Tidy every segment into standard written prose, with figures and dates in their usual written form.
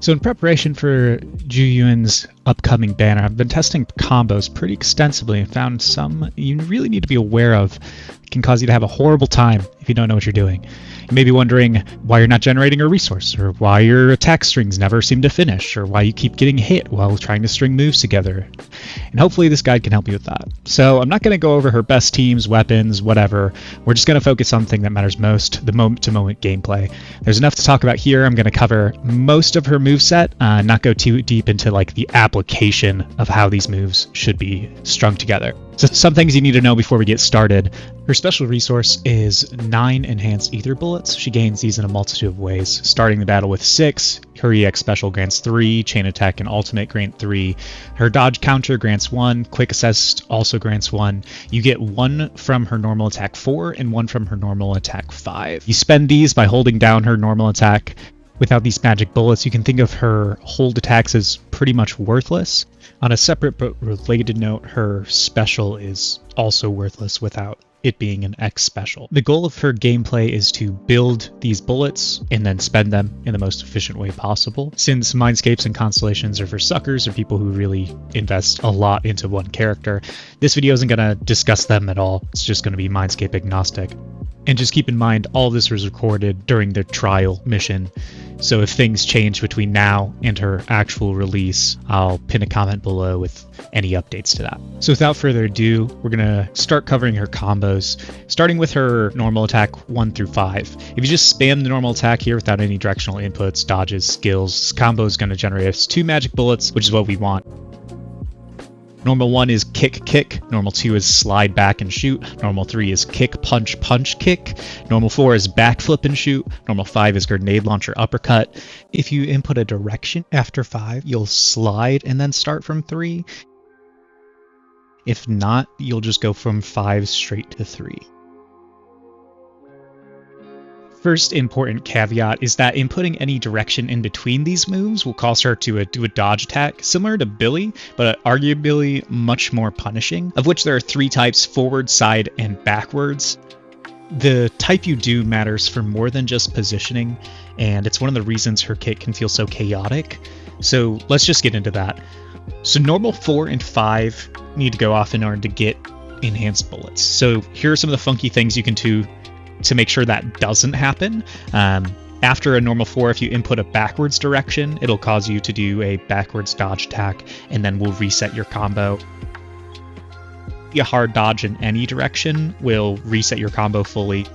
So in preparation for Zhu Yuan's upcoming banner, I've been testing combos pretty extensively and found some you really need to be aware of. It can cause you to have a horrible time if you don't know what you're doing. You may be wondering why you're not generating a resource, or why your attack strings never seem to finish, or why you keep getting hit while trying to string moves together. And hopefully this guide can help you with that. So I'm not going to go over her best teams, weapons, whatever. We're just going to focus on the thing that matters most, the moment-to-moment gameplay. There's enough to talk about here. I'm going to cover most of her moveset, not go too deep into like the application of how these moves should be strung together. So some things you need to know before we get started. Her special resource is 9 enhanced ether bullets. She gains these in a multitude of ways, starting the battle with 6. Her EX special grants 3, chain attack and ultimate grant 3. Her dodge counter grants 1, quick assist also grants 1. You get 1 from her normal attack 4 and 1 from her normal attack 5. You spend these by holding down her normal attack. Without these magic bullets, you can think of her hold attacks as pretty much worthless. On a separate but related note, her special is also worthless without it being an X special. The goal of her gameplay is to build these bullets and then spend them in the most efficient way possible. Since Mindscapes and Constellations are for suckers or people who really invest a lot into one character, this video isn't going to discuss them at all. It's just going to be Mindscape agnostic. And just keep in mind, all this was recorded during the trial mission, so if things change between now and her actual release, I'll pin a comment below with any updates to that. So without further ado, we're going to start covering her combos, starting with her normal attack 1 through 5. If you just spam the normal attack here without any directional inputs, dodges, skills, this combo is going to generate us 2 magic bullets, which is what we want. Normal 1 is kick, kick. Normal 2 is slide back and shoot. Normal 3 is kick, punch, punch, kick. Normal 4 is backflip and shoot. Normal 5 is grenade launcher, uppercut. If you input a direction after 5, you'll slide and then start from 3. If not, you'll just go from 5 straight to 3. First important caveat is that inputting any direction in between these moves will cause her to do a dodge attack, similar to Billy, but arguably much more punishing, of which there are 3 types: forward, side, and backwards. The type you do matters for more than just positioning, and it's one of the reasons her kit can feel so chaotic. So let's just get into that. So normal 4 and 5 need to go off in order to get enhanced bullets. So here are some of the funky things you can do to make sure that doesn't happen. After a normal 4, if you input a backwards direction, it'll cause you to do a backwards dodge attack, and then we'll reset your combo. A hard dodge in any direction will reset your combo fully.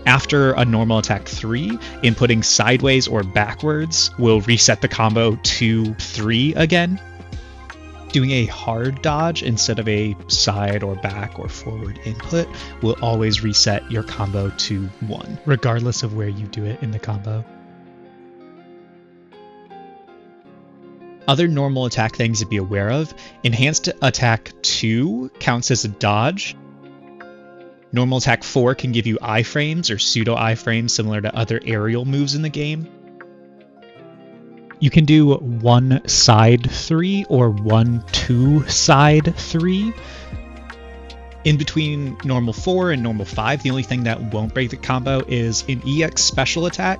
After a normal attack 3, inputting sideways or backwards will reset the combo to 3 again. Doing a hard dodge instead of a side or back or forward input will always reset your combo to 1, regardless of where you do it in the combo. Other normal attack things to be aware of: enhanced attack 2 counts as a dodge. Normal attack 4 can give you iframes or pseudo iframes similar to other aerial moves in the game. You can do 1 side 3 or 1 2 side 3. In between normal 4 and normal 5, the only thing that won't break the combo is an EX special attack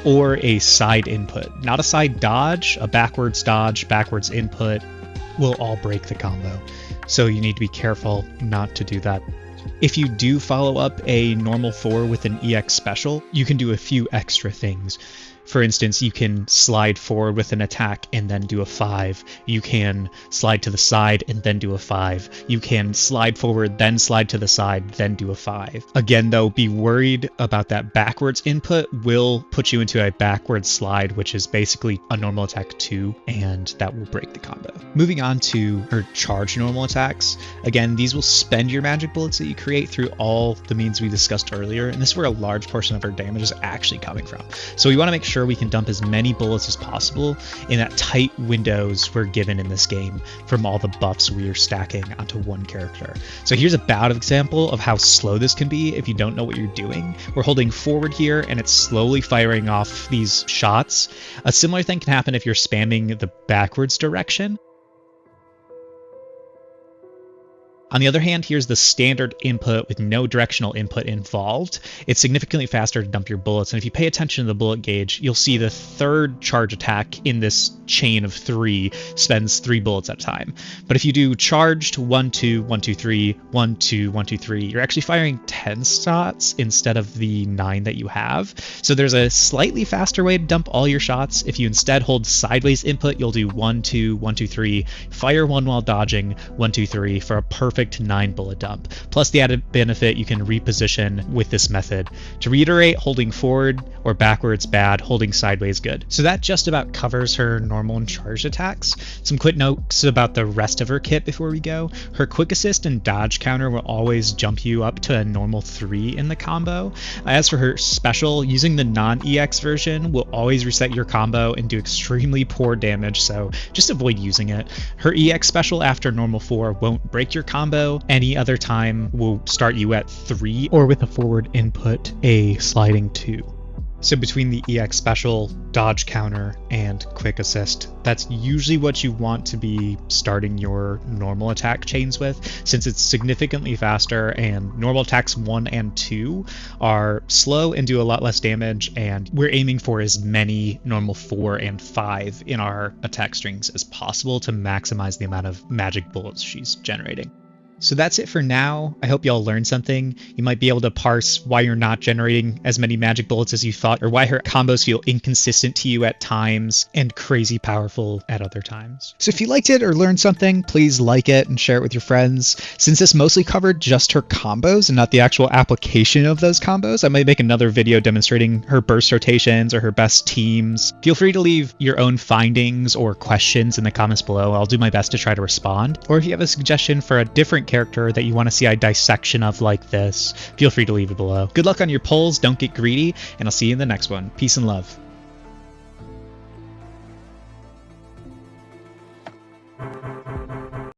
or a side input. Not a side dodge, a backwards dodge, backwards input will all break the combo. So you need to be careful not to do that. If you do follow up a normal 4 with an EX special, you can do a few extra things. For instance, you can slide forward with an attack and then do a 5. You can slide to the side and then do a 5. You can slide forward, then slide to the side, then do a 5. Again, though, be worried about that backwards input will put you into a backwards slide, which is basically a normal attack 2, and that will break the combo. Moving on to her charge normal attacks. Again, these will spend your magic bullets that you create through all the means we discussed earlier, and this is where a large portion of her damage is actually coming from. So we want to make sure we can dump as many bullets as possible in that tight windows we're given in this game from all the buffs we are stacking onto one character. So here's a bad example of how slow this can be if you don't know what you're doing. We're holding forward here and it's slowly firing off these shots. A similar thing can happen if you're spamming the backwards direction. On the other hand, here's the standard input with no directional input involved. It's significantly faster to dump your bullets, and if you pay attention to the bullet gauge, you'll see the third charge attack in this chain of 3 spends 3 bullets at a time. But if you do charged 1 2 1 2 3 1 2 1 2 3, you're actually firing 10 shots instead of the 9 that you have. So there's a slightly faster way to dump all your shots. If you instead hold sideways input, you'll do 1 2 1 2 3, fire 1 while dodging 1 2 3 for a perfect 9 bullet dump. Plus the added benefit, you can reposition with this method. To reiterate, holding forward or backwards bad, holding sideways good. So that just about covers her normal and charged attacks. Some quick notes about the rest of her kit before we go. Her quick assist and dodge counter will always jump you up to a normal 3 in the combo. As for her special, using the non-EX version will always reset your combo and do extremely poor damage, so just avoid using it. Her EX special after normal 4 won't break your combo. Any other time will start you at 3, or with a forward input, a sliding 2. So between the EX special, dodge counter, and quick assist, that's usually what you want to be starting your normal attack chains with, since it's significantly faster, and normal attacks 1 and 2 are slow and do a lot less damage, and we're aiming for as many normal 4 and 5 in our attack strings as possible to maximize the amount of magic bullets she's generating. So that's it for now. I hope y'all learned something. You might be able to parse why you're not generating as many magic bullets as you thought, or why her combos feel inconsistent to you at times and crazy powerful at other times. So if you liked it or learned something, please like it and share it with your friends. Since this mostly covered just her combos and not the actual application of those combos, I might make another video demonstrating her burst rotations or her best teams. Feel free to leave your own findings or questions in the comments below. I'll do my best to try to respond. Or if you have a suggestion for a different character that you want to see a dissection of like this, feel free to leave it below. Good luck on your polls, don't get greedy, and I'll see you in the next one. Peace and love.